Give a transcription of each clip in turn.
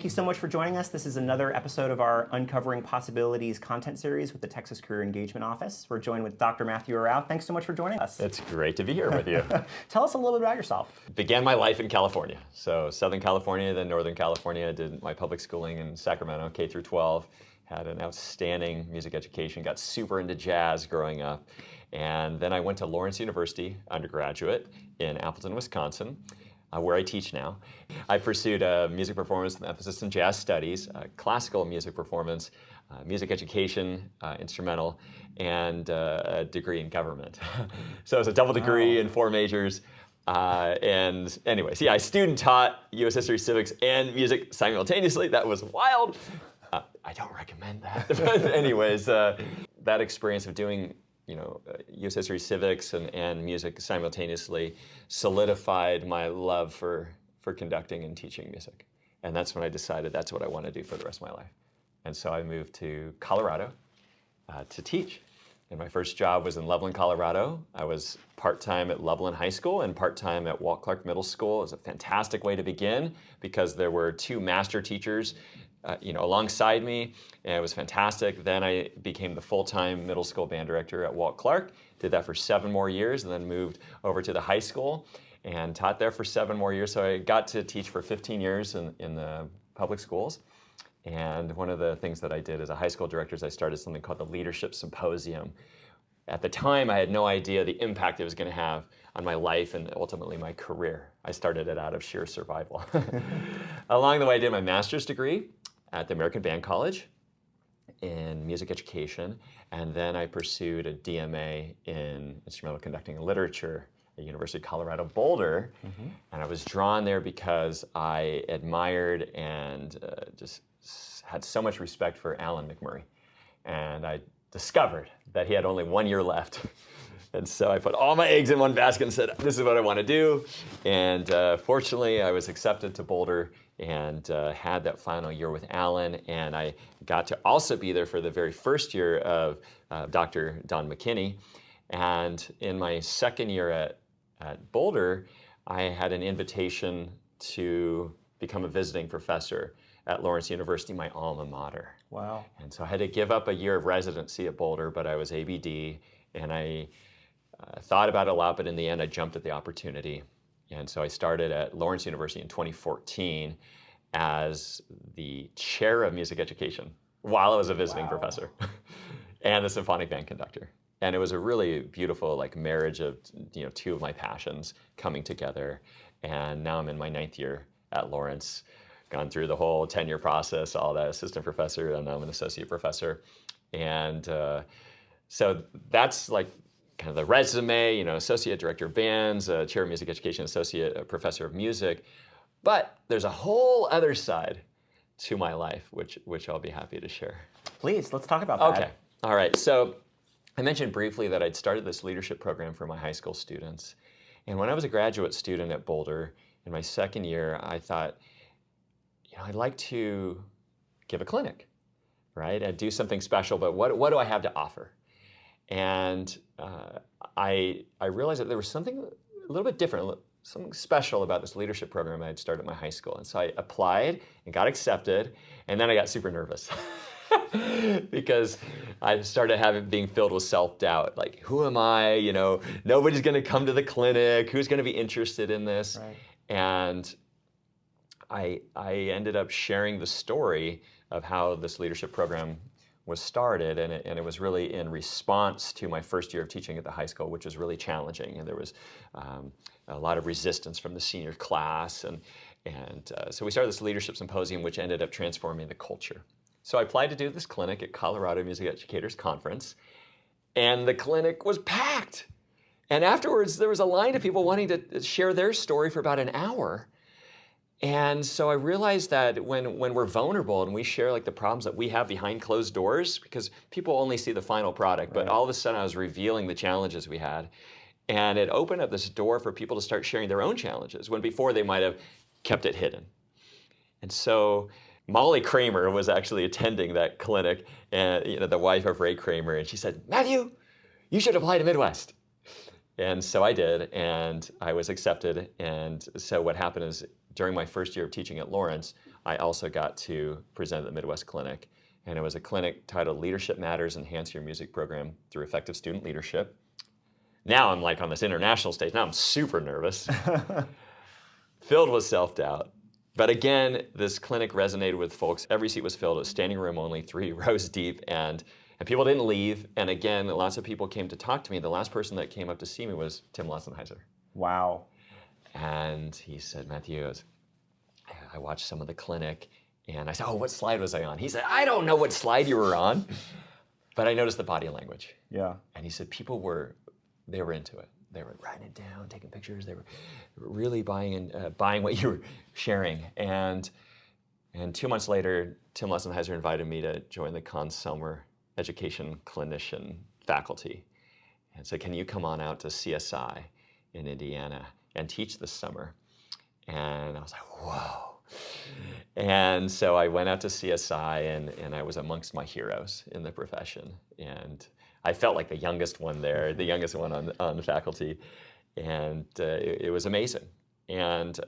you so much for joining us. This is another episode of our Uncovering Possibilities content series with the Texas Career Engagement Office. We're joined with Dr. Matthew Arau. Thanks so much for joining us. It's great to be here with you. Tell us a little bit about yourself. Began my life in California. So Southern California, then Northern California. Did my public schooling in Sacramento, K through 12. Had an outstanding music education, got super into jazz growing up. And then I went to Lawrence University undergraduate in Appleton, Wisconsin, where I teach now. I pursued music performance with an emphasis in jazz studies, classical music performance, music education, instrumental, and a degree in government. So it's a double degree in 4 majors. And anyways, yeah, I student taught U.S. history, civics, and music simultaneously. That was wild. I don't recommend that. But anyways, that experience of doing U.S. history, civics, and music simultaneously solidified my love for conducting and teaching music. And that's when I decided that's what I want to do for the rest of my life. And so I moved to Colorado to teach. And my first job was in Loveland, Colorado. I was part-time at Loveland High School and part-time at Walt Clark Middle School. It was a fantastic way to begin because there were 2 master teachers alongside me, and it was fantastic. Then I became the full-time middle school band director at Walt Clark, did that for 7 more years, and then moved over to the high school and taught there for 7 more years. So I got to teach for 15 years in the public schools. And one of the things that I did as a high school director is I started something called the Leadership Symposium. At the time, I had no idea the impact it was going to have on my life and ultimately my career. I started it out of sheer survival. Along the way, I did my master's degree at the American Band College in music education, and then I pursued a DMA in instrumental conducting and literature at University of Colorado Boulder. And I was drawn there because I admired and just had so much respect for Alan McMurray. And I discovered that he had only 1 year left. And so I put all my eggs in one basket and said, this is what I want to do. And fortunately, I was accepted to Boulder and had that final year with Alan. And I got to also be there for the very first year of Dr. Don McKinney. And in my second year at Boulder, I had an invitation to become a visiting professor at Lawrence University, my alma mater. Wow. And so I had to give up a year of residency at Boulder, but I was ABD, and I thought about it a lot, but in the end, I jumped at the opportunity. And so I started at Lawrence University in 2014 as the chair of music education while I was a visiting professor and a symphonic band conductor. And it was a really beautiful marriage of 2 of my passions coming together. And now I'm in my 9th year at Lawrence, gone through the whole tenure process, all that, assistant professor, and now I'm an associate professor. And so that's kind of the resume, associate director of bands, chair of music education, associate professor of music. But there's a whole other side to my life, which I'll be happy to share. Please, let's talk about that. Okay, all right. So I mentioned briefly that I'd started this leadership program for my high school students. And when I was a graduate student at Boulder, in my second year, I thought, I'd like to give a clinic, right? I'd do something special, but what do I have to offer? And I realized that there was something a little bit different, something special about this leadership program I had started at my high school. And so I applied and got accepted, and then I got super nervous because I started being filled with self-doubt. Like, who am I? Nobody's going to come to the clinic. Who's going to be interested in this? Right. And I ended up sharing the story of how this leadership program was started, and it was really in response to my first year of teaching at the high school, which was really challenging, and there was a lot of resistance from the senior class, and so we started this leadership symposium, which ended up transforming the culture. So I applied to do this clinic at Colorado Music Educators Conference, and the clinic was packed. And afterwards, there was a line of people wanting to share their story for about an hour. And so I realized that when we're vulnerable and we share the problems that we have behind closed doors, because people only see the final product, but all of a sudden I was revealing the challenges we had. And it opened up this door for people to start sharing their own challenges, when before they might have kept it hidden. And so Molly Kramer was actually attending that clinic, and the wife of Ray Kramer, and she said, "Matthew, you should apply to Midwest." And so I did, and I was accepted. And so what happened is, during my first year of teaching at Lawrence, I also got to present at the Midwest Clinic. And it was a clinic titled Leadership Matters, Enhance Your Music Program Through Effective Student Leadership. Now I'm like on this international stage. Now I'm super nervous, filled with self-doubt. But again, this clinic resonated with folks. Every seat was filled. It was standing room only, 3 rows deep, and people didn't leave. And again, lots of people came to talk to me. The last person that came up to see me was Tim Lessenheiser. Wow. And he said, Matthew, I watched some of the clinic, and I said, oh, what slide was I on? He said, I don't know what slide you were on, but I noticed the body language. Yeah. And he said people were into it. They were writing it down, taking pictures. They were really buying what you were sharing. And 2 months later, Tim Lessenheiser invited me to join the Conservatory education clinician faculty and said, can you come on out to CSI in Indiana and teach this summer? And I was like, whoa. And so I went out to CSI, and I was amongst my heroes in the profession. And I felt like the youngest one there, the youngest one on the faculty. And it was amazing. And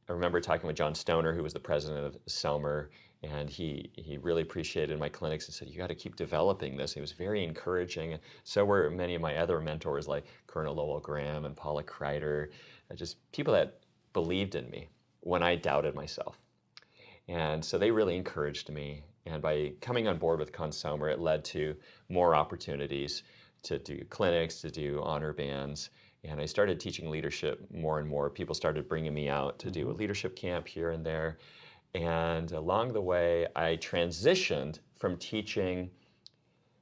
I remember talking with John Stoner, who was the president of Selmer, and he really appreciated my clinics and said, you got to keep developing this. He was very encouraging. So were many of my other mentors like Colonel Lowell Graham and Paula Kreider, just people that believed in me when I doubted myself. And so they really encouraged me. And by coming on board with Conservatory, it led to more opportunities to do clinics, to do honor bands. And I started teaching leadership more and more. People started bringing me out to do a leadership camp here and there. And along the way, I transitioned from teaching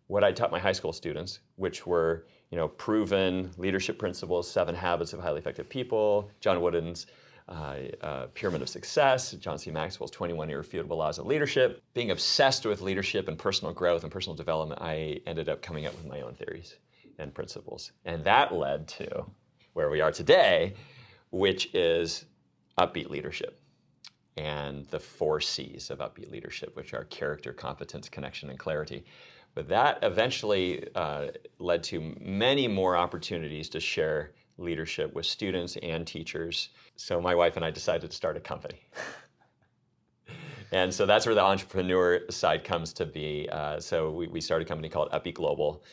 what I taught my high school students, which were, proven leadership principles, 7 Habits of Highly Effective People, John Wooden's Pyramid of Success, John C. Maxwell's 21 Irrefutable Laws of Leadership. Being obsessed with leadership and personal growth and personal development, I ended up coming up with my own theories and principles. And that led to where we are today, which is Upbeat leadership and the 4 C's of Upbeat leadership, which are character, competence, connection, and clarity. But that eventually led to many more opportunities to share leadership with students and teachers. So my wife and I decided to start a company. And so that's where the entrepreneur side comes to be. So we started a company called Upbeat Global,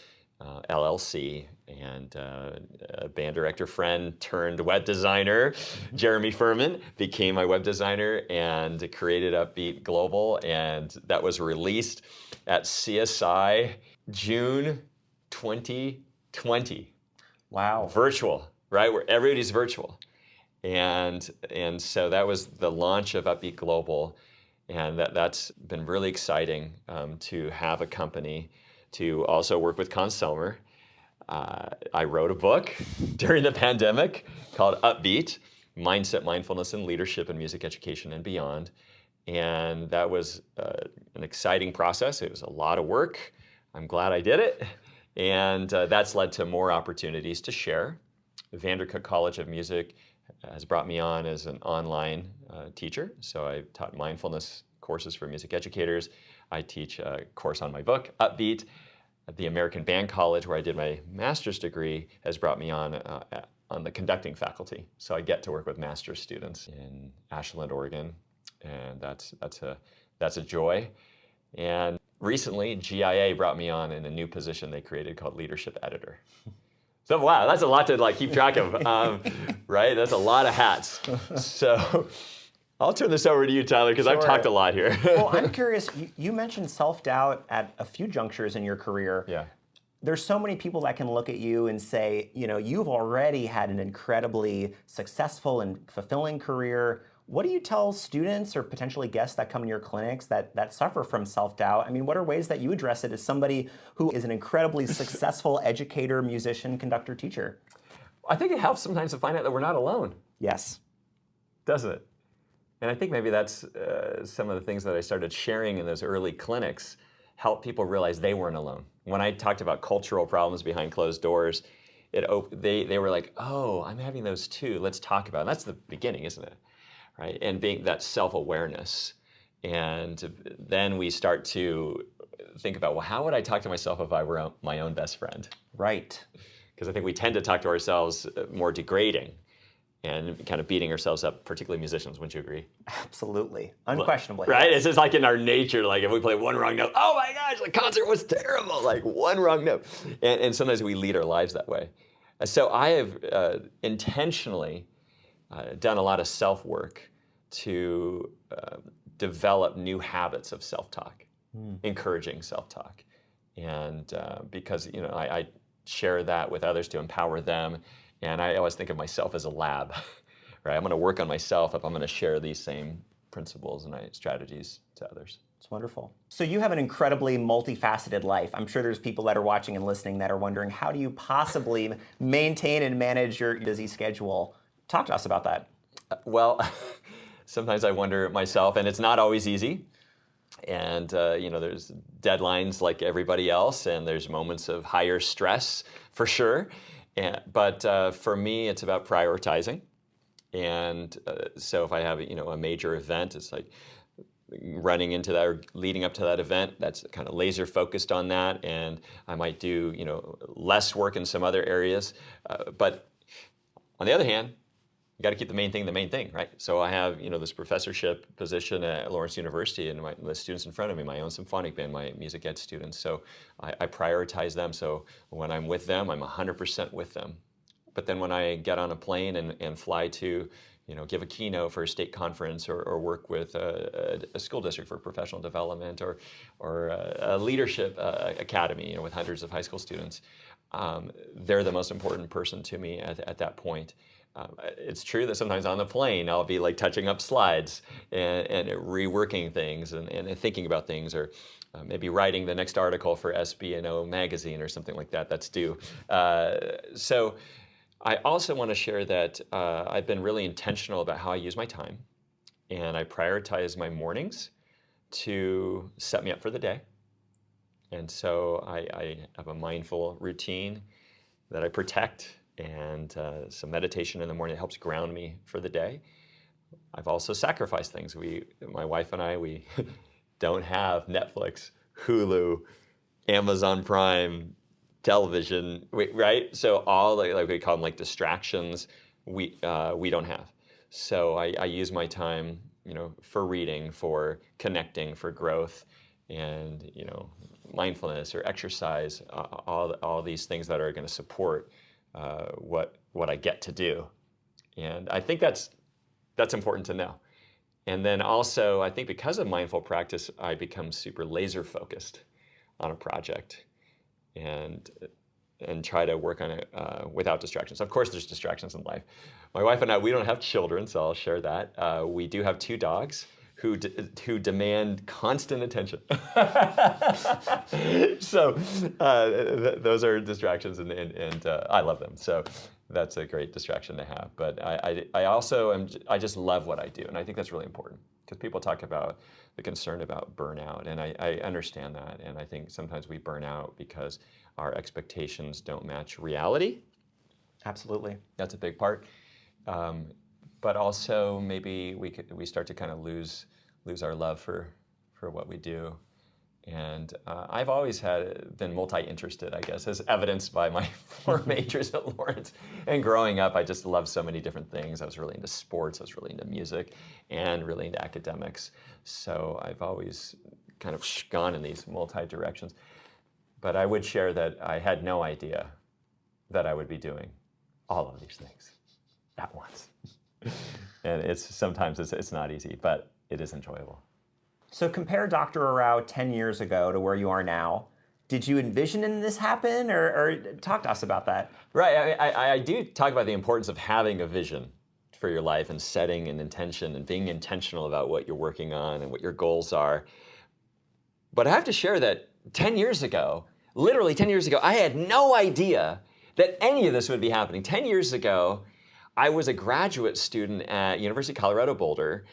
LLC, and a band director friend turned web designer, Jeremy Furman, became my web designer and created Upbeat Global. And that was released at CSI June 2020. Wow. Virtual, right? Where everybody's virtual. And so that was the launch of Upbeat Global. And that's been really exciting to have a company, to also work with Conservatory. I wrote a book during the pandemic called Upbeat, Mindset, Mindfulness, and Leadership in Music Education and Beyond. And that was an exciting process. It was a lot of work. I'm glad I did it. And that's led to more opportunities to share. Vandercook College of Music has brought me on as an online teacher. So I taught mindfulness courses for music educators. I teach a course on my book, Upbeat. The American Band College, where I did my master's degree, has brought me on the conducting faculty. So I get to work with master's students in Ashland, Oregon, and that's a joy. And recently, GIA brought me on in a new position they created called leadership editor. So wow, that's a lot to keep track of, right? That's a lot of hats. So I'll turn this over to you, Tyler, because I've talked a lot here. Well, I'm curious, you mentioned self-doubt at a few junctures in your career. Yeah. There's so many people that can look at you and say, you've already had an incredibly successful and fulfilling career. What do you tell students or potentially guests that come in your clinics that suffer from self-doubt? I mean, what are ways that you address it as somebody who is an incredibly successful educator, musician, conductor, teacher? I think it helps sometimes to find out that we're not alone. Yes. Doesn't it? And I think maybe that's some of the things that I started sharing in those early clinics help people realize they weren't alone. When I talked about cultural problems behind closed doors, they were like, oh, I'm having those too. Let's talk about it. And that's the beginning, isn't it? Right? And being that self-awareness. And then we start to think about, well, how would I talk to myself if I were my own best friend? Right. Because I think we tend to talk to ourselves more degrading. and kind of beating ourselves up, particularly musicians. Wouldn't you agree? Absolutely. Unquestionably. Right? Yes. It's just like in our nature, like if we play one wrong note, oh my gosh, the concert was terrible, like one wrong note. And sometimes we lead our lives that way. So I have intentionally done a lot of self-work to develop new habits of self-talk, encouraging self-talk. And because, I share that with others to empower them. And I always think of myself as a lab, right? I'm going to work on myself if I'm going to share these same principles and strategies to others. It's wonderful. So you have an incredibly multifaceted life. I'm sure there's people that are watching and listening that are wondering, how do you possibly maintain and manage your busy schedule? Talk to us about that. Well, sometimes I wonder myself, and it's not always easy. And, there's deadlines like everybody else, and there's moments of higher stress for sure. But for me, it's about prioritizing. And so if I have, a major event, it's like running into that or leading up to that event, that's kind of laser focused on that. And I might do, less work in some other areas. But on the other hand, you got to keep the main thing, right? So I have, this professorship position at Lawrence University, and the students in front of me, my own symphonic band, my music ed students. So I prioritize them. So when I'm with them, I'm 100% with them. But then when I get on a plane and fly to, give a keynote for a state conference or work with a school district for professional development or a leadership academy, with hundreds of high school students, they're the most important person to me at that point. It's true that sometimes on the plane I'll be like touching up slides and reworking things and thinking about things, or maybe writing the next article for SB&O magazine or something like that that's due. So I also want to share that I've been really intentional about how I use my time, and I prioritize my mornings to set me up for the day. And so I have a mindful routine that I protect, and some meditation in the morning that helps ground me for the day. I've also sacrificed things. My wife and I, we don't have Netflix, Hulu, Amazon Prime, television, right? So all like we call them like distractions, we don't have. So I use my time, for reading, for connecting, for growth, and mindfulness or exercise, all these things that are going to support what I get to do. And I think that's important to know. And then also, I think because of mindful practice, I become super laser focused on a project and try to work on it without distractions. Of course, there's distractions in life. My wife and I, we don't have children, so I'll share that. We do have 2 dogs who demand constant attention. So those are distractions, and I love them. So that's a great distraction to have. But I also I just love what I do, and I think that's really important, because people talk about the concern about burnout, and I understand that, and I think sometimes we burn out because our expectations don't match reality. Absolutely. That's a big part. But also maybe we start to kind of lose our love for what we do. And I've always been multi-interested, I guess, as evidenced by my 4 majors at Lawrence. And growing up, I just loved so many different things. I was really into sports, I was really into music, and really into academics. So I've always kind of gone in these multi-directions. But I would share that I had no idea that I would be doing all of these things at once. And sometimes it's not easy, but it is enjoyable. So compare Dr. Arau 10 years ago to where you are now. Did you envision this happen, or talk to us about that? Right, I do talk about the importance of having a vision for your life and setting an intention and being intentional about what you're working on and what your goals are. But I have to share that 10 years ago, literally 10 years ago, I had no idea that any of this would be happening. 10 years ago, I was a graduate student at University of Colorado Boulder,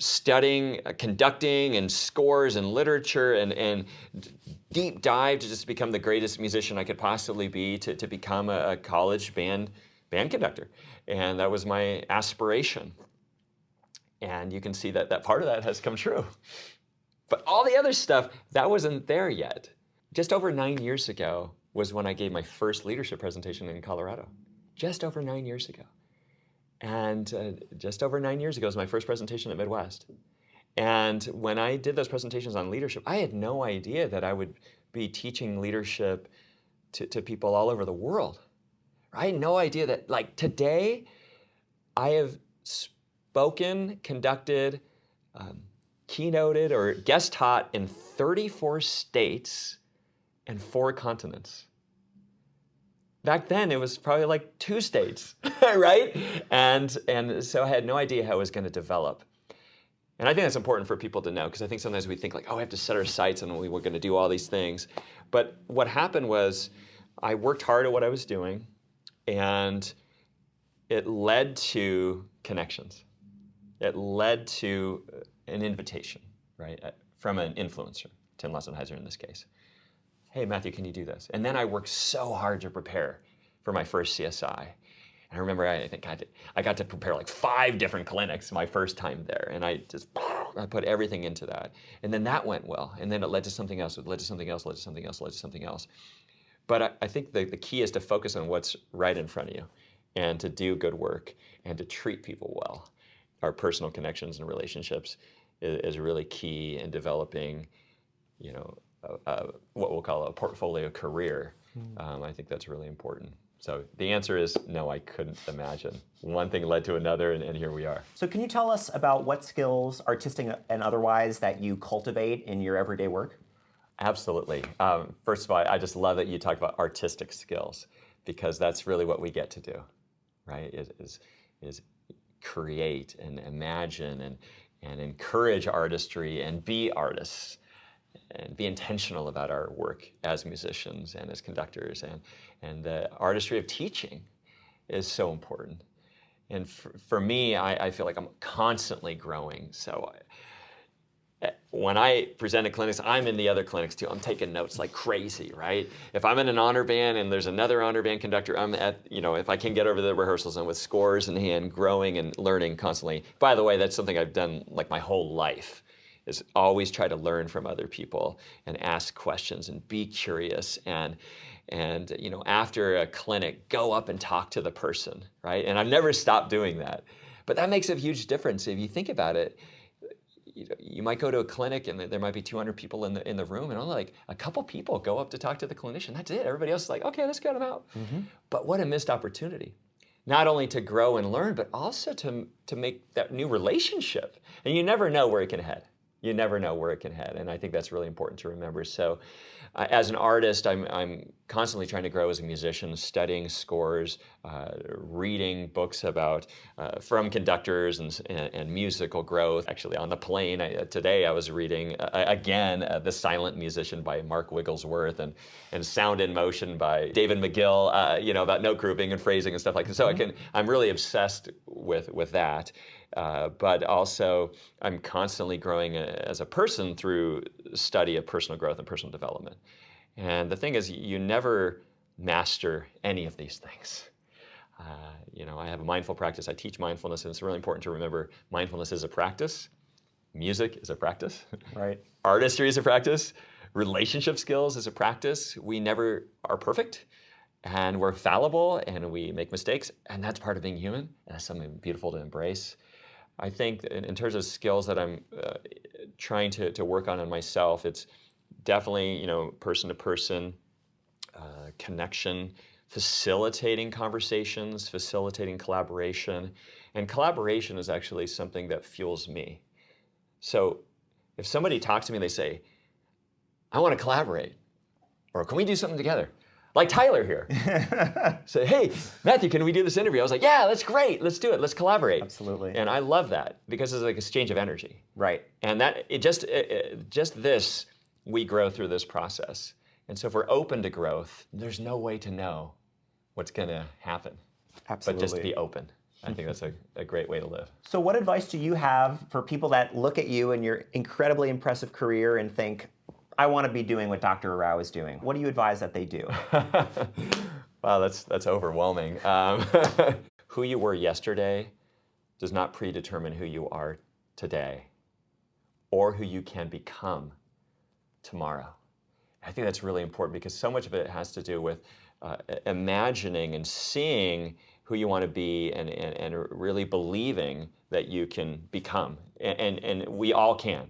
studying conducting and scores and literature and deep dive to just become the greatest musician I could possibly be, to become a college band conductor. And that was my aspiration. And you can see that part of that has come true. But all the other stuff, that wasn't there yet. Just over 9 years ago was when I gave my first leadership presentation in Colorado. Just over 9 years ago. And just over 9 years ago was my first presentation at Midwest. And when I did those presentations on leadership, I had no idea that I would be teaching leadership to people all over the world. I had no idea that, like, today, I have spoken, conducted, keynoted, or guest taught in 34 states and 4 continents. Back then, it was probably like 2 states, right? And so I had no idea how it was going to develop. And I think that's important for people to know, because I think sometimes we think like, oh, we have to set our sights and we were going to do all these things. But what happened was I worked hard at what I was doing, and it led to connections. It led to an invitation, right, from an influencer, Tim Lessenheiser in this case. Hey, Matthew, can you do this? And then I worked so hard to prepare for my first CSI. And I remember I think I got to prepare like 5 different clinics my first time there. And I put everything into that. And then that went well. And then it led to something else. It led to something else, led to something else, led to something else. But I think the key is to focus on what's right in front of you and to do good work and to treat people well. Our personal connections and relationships is really key in developing, what we'll call a portfolio career. I think that's really important. So the answer is no, I couldn't imagine. One thing led to another, and here we are. So can you tell us about what skills, artistic and otherwise, that you cultivate in your everyday work? Absolutely. First of all, I just love that you talk about artistic skills, because that's really what we get to do, right? Is create and imagine and encourage artistry and be artists and be intentional about our work as musicians and as conductors. And the artistry of teaching is so important. And for me, I feel like I'm constantly growing. So when I present at clinics, I'm in the other clinics too. I'm taking notes like crazy, right? If I'm in an honor band and there's another honor band conductor, I'm at, if I can get over the rehearsals and with scores in hand, growing and learning constantly. By the way, that's something I've done like my whole life, is always try to learn from other people and ask questions and be curious and after a clinic, go up and talk to the person, right? And I've never stopped doing that. But that makes a huge difference if you think about it. You might go to a clinic and there might be 200 people in the room, and only like a couple people go up to talk to the clinician. That's it. Everybody else is like, okay, let's get them out. Mm-hmm. But what a missed opportunity. Not only to grow and learn, but also to make that new relationship. And you never know where it can head. You never know where it can head. And I think that's really important to remember. So as an artist, I'm constantly trying to grow as a musician, studying scores, reading books about from conductors and musical growth. Actually, on the plane today, I was reading again The Silent Musician by Mark Wigglesworth and Sound in Motion by David McGill. About note grouping and phrasing and stuff like that. So I'm really obsessed with that. But also, I'm constantly growing as a person through study of personal growth and personal development. And the thing is, you never master any of these things. I have a mindful practice. I teach mindfulness, and it's really important to remember mindfulness is a practice. Music is a practice. Right. Artistry is a practice. Relationship skills is a practice. We never are perfect. And we're fallible, and we make mistakes, and that's part of being human, and that's something beautiful to embrace. I think in terms of skills that I'm trying to work on myself, it's definitely, person-to-person connection, facilitating conversations, facilitating collaboration. And collaboration is actually something that fuels me. So if somebody talks to me and they say, I want to collaborate, or can we do something together? Like Tyler here. Say, hey, Matthew, can we do this interview? I was like, yeah, that's great. Let's do it. Let's collaborate. Absolutely. And I love that because it's like an exchange of energy. Right. And that we grow through this process. And so if we're open to growth, there's no way to know what's going to happen. Absolutely. But just be open. I think that's a great way to live. So what advice do you have for people that look at you and your incredibly impressive career and think, I want to be doing what Dr. Arau is doing? What do you advise that they do? Wow, that's overwhelming. Who you were yesterday does not predetermine who you are today or who you can become tomorrow. I think that's really important because so much of it has to do with imagining and seeing who you want to be and really believing that you can become. And we all can.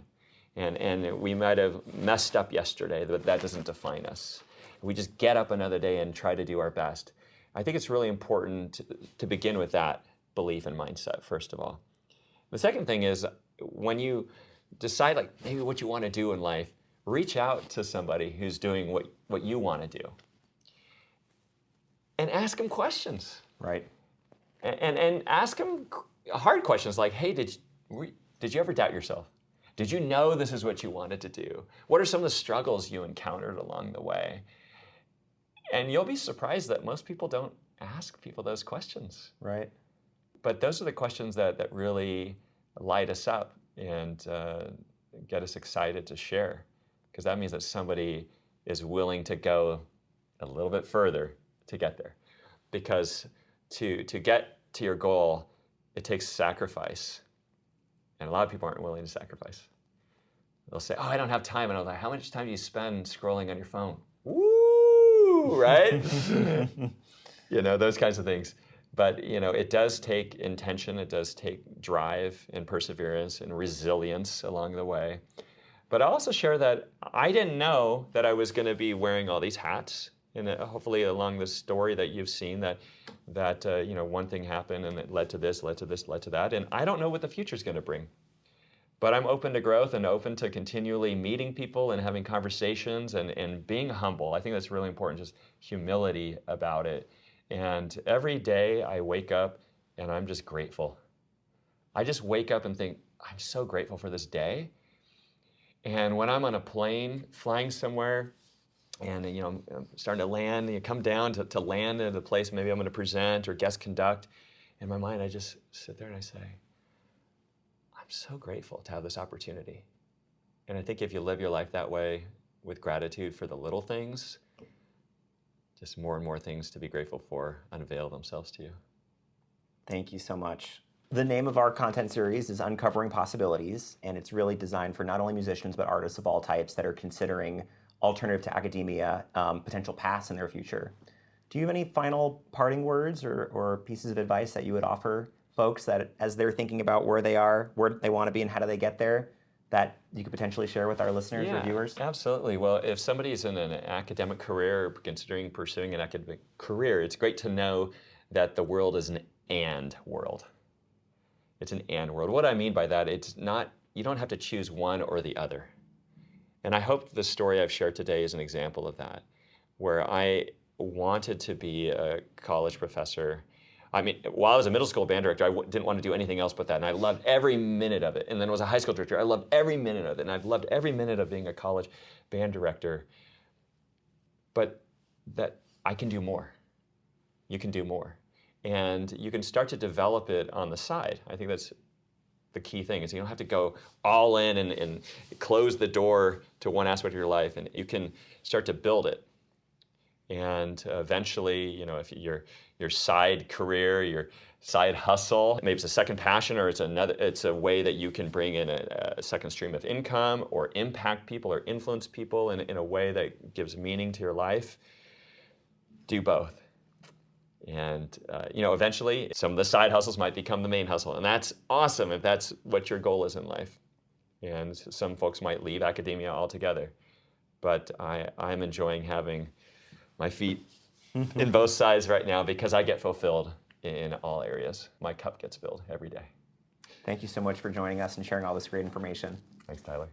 And we might have messed up yesterday, but that doesn't define us. We just get up another day and try to do our best. I think it's really important to begin with that belief and mindset, first of all. The second thing is when you decide like maybe what you want to do in life, reach out to somebody who's doing what you want to do. And ask them questions. Right. And ask them hard questions like, hey, did you ever doubt yourself? Did you know this is what you wanted to do? What are some of the struggles you encountered along the way? And you'll be surprised that most people don't ask people those questions. Right. But those are the questions that really light us up and get us excited to share. Because that means that somebody is willing to go a little bit further to get there. Because to get to your goal, it takes sacrifice. And a lot of people aren't willing to sacrifice. They'll say, oh, I don't have time. And I'm like, how much time do you spend scrolling on your phone? Woo, right? Those kinds of things. But, it does take intention. It does take drive and perseverance and resilience along the way. But I'll also share that I didn't know that I was going to be wearing all these hats. And hopefully along this story that you've seen that one thing happened and it led to this, led to this, led to that. And I don't know what the future's going to bring. But I'm open to growth and open to continually meeting people and having conversations and being humble. I think that's really important, just humility about it. And every day I wake up and I'm just grateful. I just wake up and think, I'm so grateful for this day. And when I'm on a plane flying somewhere and I'm starting to land, come down to land at a place maybe I'm going to present or guest conduct, in my mind I just sit there and I say, I'm so grateful to have this opportunity. And I think if you live your life that way with gratitude for the little things, just more and more things to be grateful for unveil themselves to you. Thank you so much. The name of our content series is Uncovering Possibilities, and it's really designed for not only musicians, but artists of all types that are considering alternative to academia potential paths in their future. Do you have any final parting words or pieces of advice that you would offer folks that as they're thinking about where they are, where they want to be, and how do they get there, that you could potentially share with our listeners or viewers? Absolutely. Well, if somebody's in an academic career or considering pursuing an academic career, it's great to know that the world is an and world. It's an and world. What I mean by that, it's not, you don't have to choose one or the other. And I hope the story I've shared today is an example of that, where I wanted to be a college professor. I mean, while I was a middle school band director, I didn't want to do anything else but that, and I loved every minute of it. And then I was a high school director. I loved every minute of it, and I've loved every minute of being a college band director. But that I can do more. You can do more. And you can start to develop it on the side. I think that's the key thing, is you don't have to go all in and close the door to one aspect of your life, and you can start to build it. And eventually, if your side career, your side hustle, maybe it's a second passion or it's a way that you can bring in a second stream of income or impact people or influence people in a way that gives meaning to your life, do both. And eventually some of the side hustles might become the main hustle. And that's awesome if that's what your goal is in life. And some folks might leave academia altogether. But I'm enjoying having my feet in both sides right now because I get fulfilled in all areas. My cup gets filled every day. Thank you so much for joining us and sharing all this great information. Thanks, Tyler.